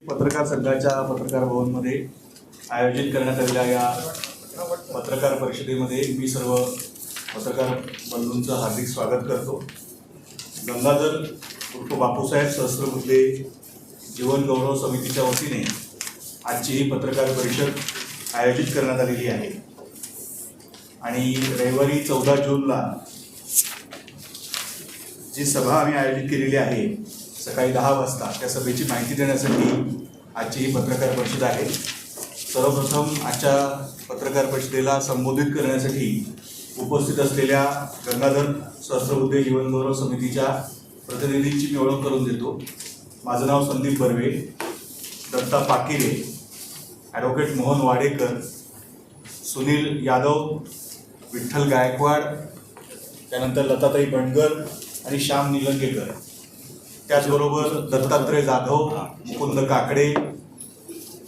पत्रकार संघाच्या पत्रकार भवनमध्ये आयोजित करण्यात आलेल्या या पत्रकार परिषदेमध्ये मी सर्व पत्रकार बंधूंचं हार्दिक स्वागत करतो. गंगाधर उर्फ बापूसाहेब सहस्त्रबुद्धे जीवन गौरव समितीच्या वतीने आजची ही पत्रकार परिषद आयोजित करण्यात आलेली आहे आणि रविवारी 14 जूनला जी सभा आम्ही आयोजित केलेली आहे सकाळी 10 वाजता, त्या सभेची माहिती देण्यासाठी आजची ही पत्रकार परिषद आहे. सर्वप्रथम आजच्या पत्रकार परिषदेला संबोधित करण्यासाठी उपस्थित असलेल्या गंगाधर सहस्त्रबुद्धे जीवन गौरव समितीच्या प्रतिनिधींची मी ओळख करून देतो. माझं नाव संदीप बर्वे, दत्ता पाकिरे, ॲडव्होकेट मोहन वाडेकर, सुनील यादव, विठ्ठल गायकवाड, त्यानंतर लताताई बंडगर आणि श्याम निलंगेकर, त्याचबरोबर दत्तात्रय जाधव, मुकुंद काकडे,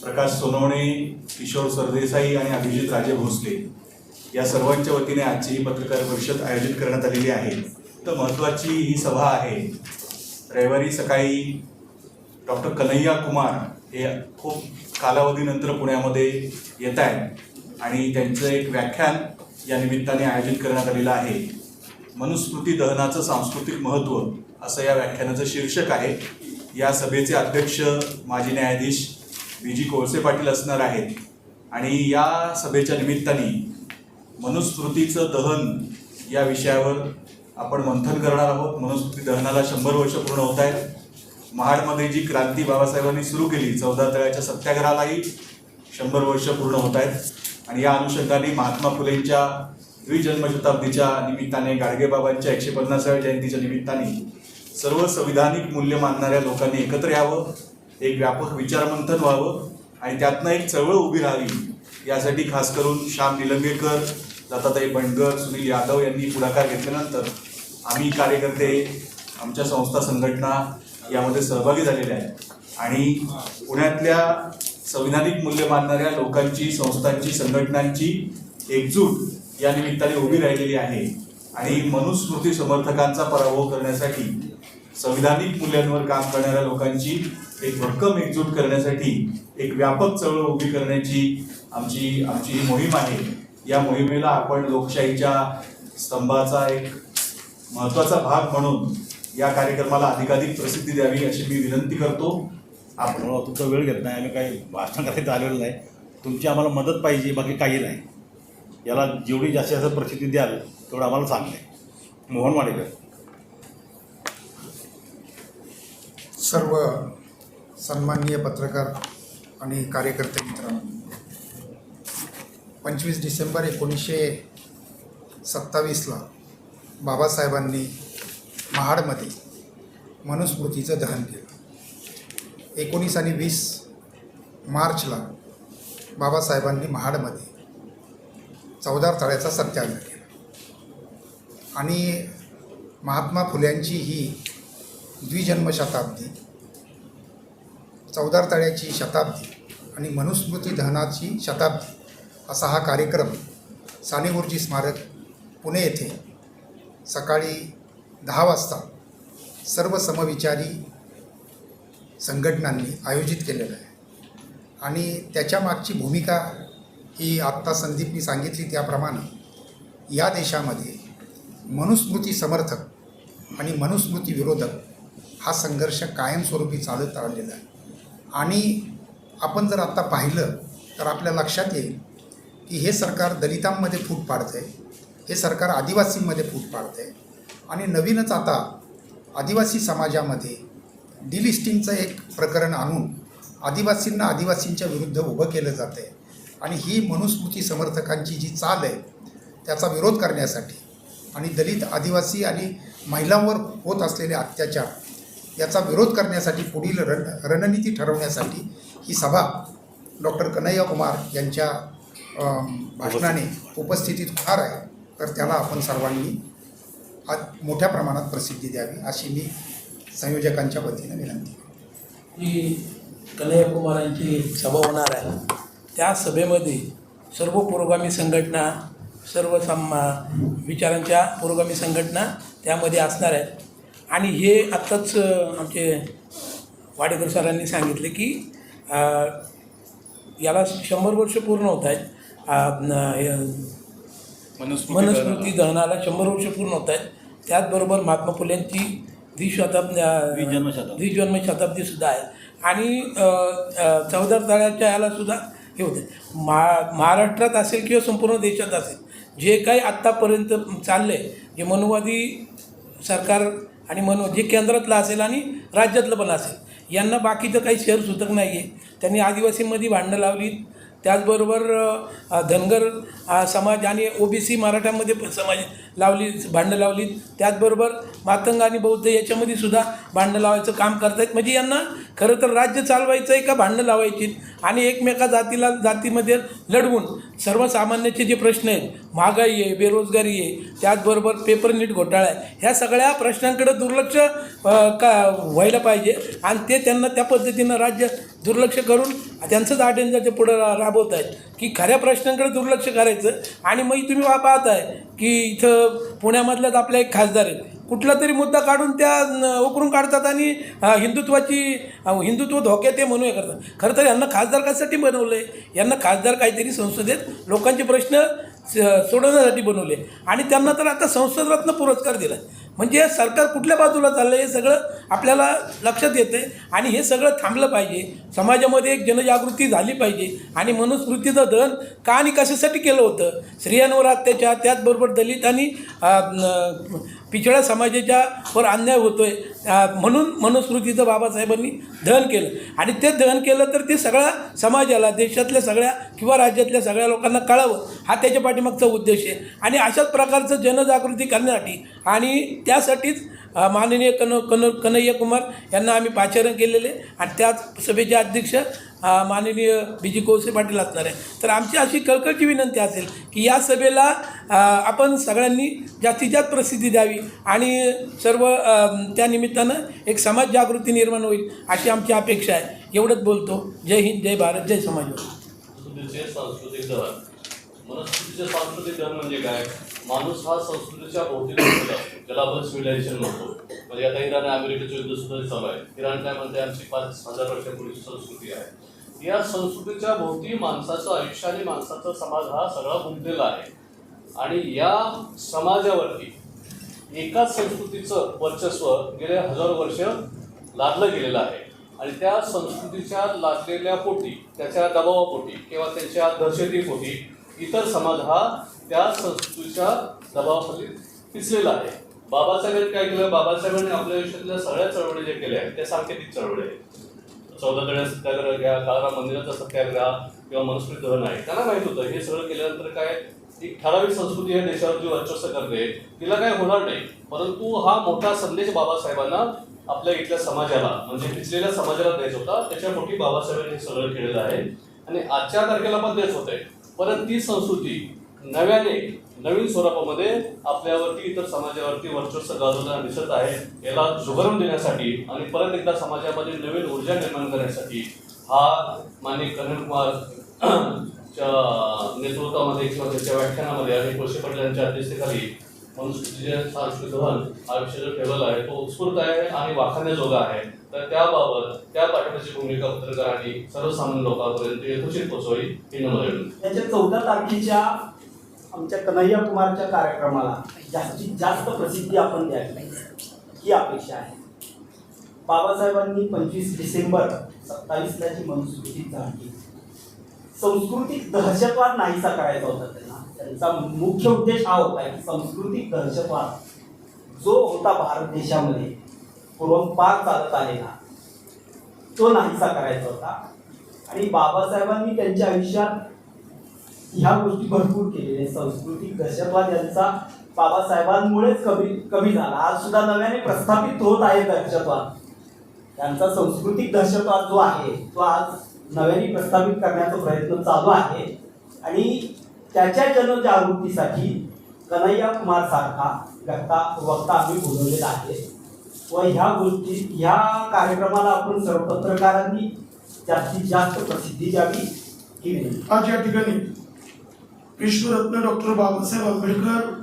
प्रकाश सोनवणे, किशोर सरदेसाई आणि अभिजित राजे भोसले या सर्वांच्या वतीने आजची ही पत्रकार परिषद आयोजित करण्यात आलेली आहे. तर महत्त्वाची ही सभा आहे. रविवारी सकाळी डॉक्टर कन्हैया कुमार हे खूप कालावधीनंतर पुण्यामध्ये येत आहेत आणि त्यांचं एक व्याख्यान या निमित्ताने आयोजित करण्यात आलेलं आहे. मनुस्मृती दहनाचं सांस्कृतिक महत्त्व असं या व्याख्यानाचं शीर्षक आहे. या सभेचे अध्यक्ष माजी न्यायाधीश बी.जी. कोळसे पाटील असणार आहेत आणि या सभेच्या निमित्ताने मनुस्मृतीचं दहन या विषयावर आपण मंथन करणार आहोत. मनुस्मृती दहनाला 100 वर्ष पूर्ण होत आहेत. महाडमध्ये जी क्रांती बाबासाहेबांनी सुरू केली, 14 तळ्याच्या सत्याग्रहालाही 100 वर्ष पूर्ण होत आहेत आणि या अनुषंगाने महात्मा फुलेंच्या द्विजन्मशताब्दीच्या निमित्ताने, गाडगेबाबांच्या 150व्या जयंतीच्या निमित्ताने सर्व संविधानिक मूल्य मानणाऱ्या लोकांनी एकत्र यावं, एक व्यापक विचारमंथन व्हावं आणि त्यातनं एक चळवळ उभी राहावी, यासाठी खास करून श्याम निलंगेकर, लताताई बंडगर, सुनील यादव यांनी पुढाकार घेतल्यानंतर आम्ही कार्यकर्ते, आमच्या संस्था, संघटना यामध्ये सहभागी झालेले आहेत आणि पुण्यातल्या संविधानिक मूल्य मानणाऱ्या लोकांची, संस्थांची, संघटनांची एकजूट या निमित्ताने उभी राहिलेली आहे आणि मनुस्मृती समर्थकांचा पराभव करण्यासाठी, संविधानिक मूल्यांवर काम करणाऱ्या लोकांची एक भक्कम एकजूट करण्यासाठी एक व्यापक चळवळ उभी करण्याची आमची ही मोहीम आहे. या मोहिमेला आपण लोकशाहीच्या स्तंभाचा एक महत्त्वाचा भाग म्हणून या कार्यक्रमाला अधिकाधिक प्रसिद्धी द्यावी अशी मी विनंती करतो. आपण तुमचा वेळ घेत नाही, आम्ही काही भाषण करायचं आलेलं नाही. तुमची आम्हाला मदत पाहिजे, बाकी काही नाही. याला जेवढी जास्तीत जास्त प्रसिद्धी द्याल तेवढं आम्हाला चांगलं आहे. मोहन वाडेकर. सर्व सन्माननीय पत्रकार आणि कार्यकर्ते मित्रांनो, 25 डिसेंबर 1927ला बाबासाहेबांनी महाडमध्ये मनुस्मृतीचं दहन केलं. 19 आणि 20 मार्चला बाबासाहेबांनी महाडमध्ये 14 तळ्याचा सत्याग्रह केला आणि महात्मा फुल्यांची ही द्विजन्मशताब्दी, 14 तळ्याची शताब्दी आणि मनुस्मृती दहनाची शताब्दी असा हा कार्यक्रम साने गुरुजी स्मारक पुणे येथे सकाळी 10 वाजता सर्व समविचारी संघटनांनी आयोजित केलेला आहे आणि त्याच्या मागची भूमिका ही आत्ता संदीपनी सांगितली त्याप्रमाणे या देशामध्ये मनुस्मृती समर्थक आणि मनुस्मृती विरोधक हा संघर्ष कायमस्वरूपी चालत आलेला आहे आणि आपण जर आत्ता पाहिलं तर आपल्या लक्षात येईल की हे सरकार दलितांमध्ये फूट पाडतं आहे, हे सरकार आदिवासींमध्ये फूट पाडतं आहे आणि नवीनच आता आदिवासी समाजामध्ये डिलिस्टिंगचं एक प्रकरण आणून आदिवासींना आदिवासींच्या विरुद्ध उभं केलं जातं आहे आणि ही मनुस्मृती समर्थकांची जी चाल आहे त्याचा विरोध करण्यासाठी आणि दलित, आदिवासी आणि महिलांवर होत असलेले अत्याचार याचा विरोध करण्यासाठी पुढील रणनीती ठरवण्यासाठी ही सभा डॉक्टर कन्हैया कुमार यांच्या भाषणाने उपस्थितीत होणार आहे. तर त्याला आपण सर्वांनी आज मोठ्या प्रमाणात प्रसिद्धी द्यावी अशी मी संयोजकांच्या वतीनं विनंती करतो. ही कन्हैया कुमारांची सभा होणार आहे. त्या सभेमध्ये सर्व पुरोगामी संघटना, सर्व विचारांच्या पुरोगामी संघटना त्यामध्ये असणार आहेत आणि हे आत्ताच आमचे वाडेकर सरांनी सांगितले की याला 100 वर्ष पूर्ण होत आहेत. मनुस्मृती दहनाला 100 वर्ष पूर्ण होत आहेत. त्याचबरोबर महात्मा फुलेंची द्विजन्म शताब्दीसुद्धा आहे. आणि चौदार तळ्याच्या यालासुद्धा हे होते. महाराष्ट्रात असेल किंवा संपूर्ण देशात असेल, जे काही आत्तापर्यंत चाललं आहे, जे मनुवादी सरकार आणि जे केंद्रातलं असेल आणि राज्यातलं पण असेल, यांना बाकीचं काही शेअर सुतक नाही आहे. त्यांनी आदिवासींमध्ये भांडणं लावली, त्याचबरोबर धनगर समाज आणि OBC मराठ्यामध्ये समाज भांडणं लावली, त्याचबरोबर मातंग आणि बौद्ध याच्यामध्ये सुद्धा भांडणं लावायचं काम करतायत. म्हणजे यांना खरं तर राज्य चालवायचं आहे का भांडणं लावायची, आणि एकमेका जातीमध्ये लढवून सर्वसामान्याचे जे प्रश्न आहेत, महागाई आहे, बेरोजगारी आहे, त्याचबरोबर पेपर नीट घोटाळा आहे, ह्या सगळ्या प्रश्नांकडे दुर्लक्ष व्हायला पाहिजे. आणि ते त्यांना त्या पद्धतीनं राज्य दुर्लक्ष करून त्यांचंच अजेंडा ते पुढं राबवत आहेत की खऱ्या प्रश्नांकडे दुर्लक्ष करायचं. आणि मग तुम्ही पाहताय की इथं पुण्यामधल्याच आपल्या एक खासदार आहेत, कुठला तरी मुद्दा काढून त्या उकरून काढतात आणि हिंदुत्व धोक्यात आहे म्हणून हे करतात. खरं तर यांना खासदार कशासाठी बनवलं आहे? यांना खासदार काहीतरी संसदेत लोकांचे प्रश्न सोडवण्यासाठी बनवले, आणि त्यांना तर आता संसदरत्न पुरस्कार दिला. म्हणजे सरकार कुठल्या बाजूला चाललं हे सगळं आपल्याला लक्षात येतं आहे. आणि हे सगळं थांबलं पाहिजे. समाजामध्ये एक जनजागृती झाली पाहिजे. आणि मनुस्मृतीचं दहन का आणि कशासाठी केलं होतं? स्त्रियांवर अत्याचार, त्याचबरोबर दलित आणि पिछड्या समाजाच्या वर अन्याय होतो आहे, म्हणून मनुस्मृतीचं बाबासाहेबांनी दहन केलं. आणि ते दहन केलं तर ते सगळ्या समाजाला, देशातल्या सगळ्या किंवा राज्यातल्या सगळ्या लोकांना कळावं, हा त्याच्या पाठीमागचा उद्देश आहे. आणि अशाच प्रकारचं जनजागृती करण्यासाठी आणि त्यासाठीच माननीय कन्हैया कुमार यांना आम्ही पाचारण केलेले, आणि त्याच सभेचे अध्यक्ष माननीय BG कोळसे पाटील असणार आहे. तर आमची अशी कळकळची विनंती असेल की या सभेला आपण सगळ्यांनी जास्तीत जास्त प्रसिद्धी द्यावी, आणि सर्व त्या निमित्तानं एक समाज जागृती निर्माण होईल अशी आमची अपेक्षा आहे. एवढंच बोलतो. जय हिंद, जय भारत, जय समाज. सांस्कृतिक दहन, मनुस्मृतीचे सांस्कृतिक दहन म्हणजे काय? माणूस हा संस्कृतीच्या भोवती असतो, ज्याला आपण सिव्हिलायझेशन म्हणतो. म्हणजे आता इराण आणि अमेरिकेचं युद्ध सुद्धा चालू आहे. इराण काय म्हणते, आमची 5,000 वर्षापूर्वीची संस्कृती आहे. या संस्कृतीच्या भोवती माणसाचं आयुष्य आणि माणसाचा समाज हा सगळा गुंतलेला आहे. आणि या समाजावरती एकाच संस्कृतीचं वर्चस्व गेले हजारो वर्ष लादलं गेलेलं आहे. आणि त्या संस्कृतीच्या लादलेल्या पोटी, त्याच्या दबावापोटी किंवा त्यांच्या दहशतीपोटी इतर समाज हा त्या संस्कृतीच्या दबावाखाली पिचलेला आहे. बाबासाहेबांनी काय केलं? बाबासाहेबांनी आपल्या आयुष्यातल्या सगळ्या चळवळी जे केल्या आहेत त्या सांकेतिक चळवळी आहेत. 14 तळ्या सत्याग्रह घ्या, काळाराम मंदिराचा सत्याग्रह किंवा मनुस्मृती दहन आहे. त्यांना माहित होतं हे सगळं केल्यानंतर काय एक ठराविक संस्कृती या देशावर जी वर्चस्व करते तिला काय होणार नाही. परंतु हा मोठा संदेश बाबासाहेबांना आपल्या इथल्या समाजाला, म्हणजे पिचलेल्या समाजाला द्यायचा होता. त्याच्या पोटी बाबासाहेबांनी हे सगळं केलेलं आहे आणि आजच्या तारखेला पण तेच होत आहे. परंतु ती संस्कृती नवीन स्वरूपामध्ये आपल्यावरती, इतर समाजावरती वर्चस्व गाजवताना दिसत आहे. याला जुगरून देण्यासाठी आणि परत एकदा समाजामध्ये नवीन ऊर्जा निर्माण करण्यासाठी हा माननीय कन्हैया नेतृत्वामध्ये किंवा त्याच्या व्याख्यानामध्ये आणि कोळसे पाटील यांच्या अध्यक्षतेखाली मनुस्मृतीचे सांस्कृतिक दहन हा विषय जो ठेवलेला आहे तो उत्स्फूर्त आहे आणि वाखाणण्याजोगा आहे. तर त्याबाबत त्या पाठिंब्याची भूमिका पत्रकारांनी सर्वसामान्य लोकांपर्यंत यथोचित पोहोचवावी ही नम्र विनंती. त्याच्या 14 तारखेच्या आमच्या कन्हैया कुमारच्या कार्यक्रमाला जास्तीत जास्त प्रसिद्धी आपण द्यावी ही अपेक्षा आहे. बाबासाहेबांनी 25 डिसेंबर 27ला जी मनुस्मृती जाणली, सांस्कृतिक दहशतवाद नाहीसा करायचा होता त्यांचा मुख्य उद्देश हा होता की सांस्कृतिक दहशतवाद जो होता भारत देशामध्ये पूर्वपार चालत आलेला तो नाहीसा करायचा होता. आणि बाबासाहेबांनी त्यांच्या आयुष्यात ह्या गोष्टी भरपूर केलेल्या. सांस्कृतिक दहशतवाद यांचा बाबासाहेबांमुळेच कमी झाला. आज सुद्धा नव्याने प्रस्थापित होत आहे दहशतवाद. त्यांचा सांस्कृतिक दहशतवाद जो आहे तो आज नव्याने प्रस्थापित करण्याचा प्रयत्न चालू आहे. आणि त्याच्या जनजागृतीसाठी कन्हैया कुमार सारखा वक्ता आम्ही बोलवलेला आहे. व ह्या कार्यक्रमाला आपण सर्व पत्रकारांनी जास्तीत जास्त प्रसिद्धी द्यावी ही विनंती. आज या ठिकाणी विश्वरत्न डॉक्टर बाबासाहेब आंबेडकर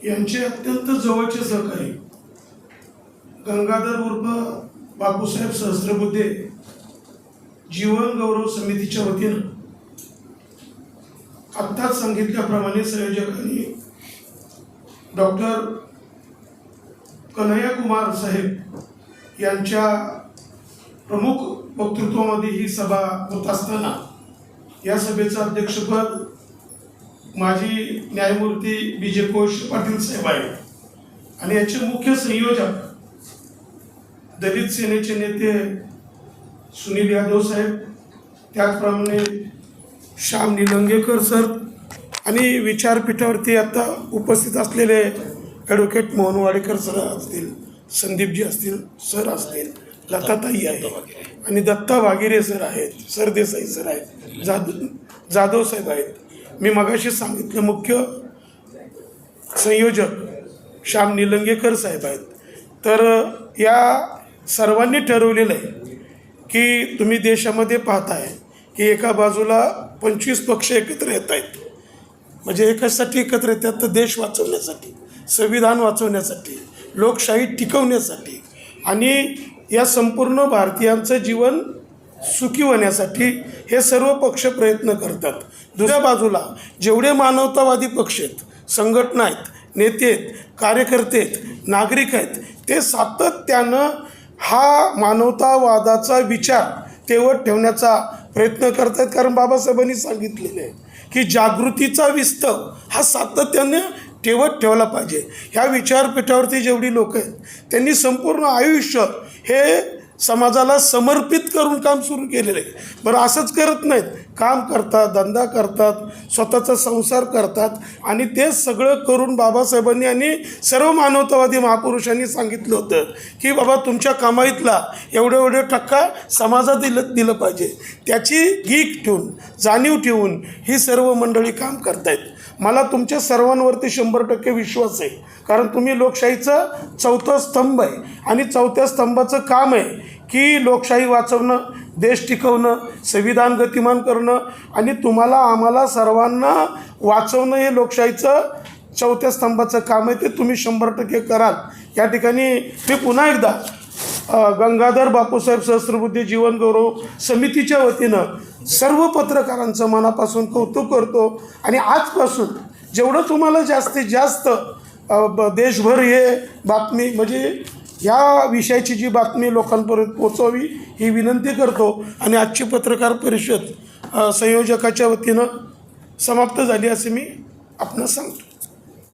यांचे अत्यंत जवळचे सहकारी गंगाधर उर्फ बापूसाहेब सहस्त्रबुद्धे जीवन गौरव समितीच्या वतीनं आत्ताच सांगितल्याप्रमाणे संयोजकांनी डॉक्टर कन्हैया कुमार साहेब यांच्या प्रमुख वक्तृत्वामध्ये ही सभा होत असताना या सभेचं अध्यक्षपद माजी न्यायमूर्ती बी.जे. कोश पाटील साहेब आहेत आणि याचे मुख्य संयोजक दलित सेनेचे नेते सुनील यादव साहेब, त्याचप्रमाणे श्याम निलंगेकर सर आणि विचारपीठावरती आता उपस्थित असलेले ॲडव्होकेट मोहन वाडेकर सर असतील, संदीपजी असतील, सर असतील, लताताई आहे आणि दत्ता वागिरे सर आहेत, सरदेसाई सर आहेत, जाधव साहेब आहेत. मी मगाशी सांगितलं मुख्य संयोजक श्याम निलंगेकर साहेब आहेत. तर या सर्वांनी ठरवलेलं आहे की तुम्ही देशामध्ये पाहताय की एका बाजूला 25 पक्ष एकत्र येत आहेत, म्हणजे एकासाठी एकत्र येतात तर देश वाचवण्यासाठी, संविधान वाचवण्यासाठी, लोकशाही टिकवण्यासाठी आणि या संपूर्ण भारतीयांचं जीवन सुखी होण्यासाठी हे सर्व पक्ष प्रयत्न करतात. दुसऱ्या बाजूला जेवढे मानवतावादी पक्ष आहेत, संघटना आहेत, नेते आहेत, कार्यकर्ते आहेत, नागरिक आहेत, ते सातत्यानं हा मानवतावादाचा विचार तेवत ठेवण्याचा प्रयत्न करतात. कारण बाबासाहेबांनी सांगितलेलं आहे की जागृतीचा विस्तव हा सातत्याने ठेवत ठेवला पाहिजे. ह्या विचारपीठावरती जेवढी लोक आहेत त्यांनी संपूर्ण आयुष्य हे समाजाला समर्पित करून काम सुरू केलेलं आहे. बरं, असंच करत नाहीत, काम करतात, धंदा करतात, स्वतःचा संसार करतात आणि ते सगळं करून बाबासाहेबांनी आणि सर्व मानवतावादी महापुरुषांनी सांगितलं होतं की बाबा तुमच्या कमाईतला एवढे टक्का समाजात दिलं पाहिजे. त्याची गीक ठेवून, जाणीव ठेवून ही सर्व मंडळी काम करतायत. मला तुमच्या सर्वांवरती 100% विश्वास आहे, कारण तुम्ही लोकशाहीचं चौथं स्तंभ आहे आणि चौथ्या स्तंभाचं काम आहे की लोकशाही वाचवणं, देश टिकवणं, संविधान गतिमान करणं आणि तुम्हाला आम्हाला सर्वांना वाचवणं हे लोकशाहीचं चौथ्या स्तंभाचं काम आहे. ते तुम्ही 100% कराल. या ठिकाणी मी पुन्हा एकदा गंगाधर बापूसाहेब सहस्त्रबुद्धे जीवन गौरव समितीच्या वतीनं सर्व पत्रकारांचं मनापासून कौतुक करतो आणि आजपासून जेवढं तुम्हाला जास्तीत जास्त देशभर हे बातमी म्हणजे ह्या विषयाची जी बातमी लोकांपर्यंत पोचवावी ही विनंती करतो आणि आजची पत्रकार परिषद संयोजकाच्या वतीनं समाप्त झाली असे मी आपणास सांगतो.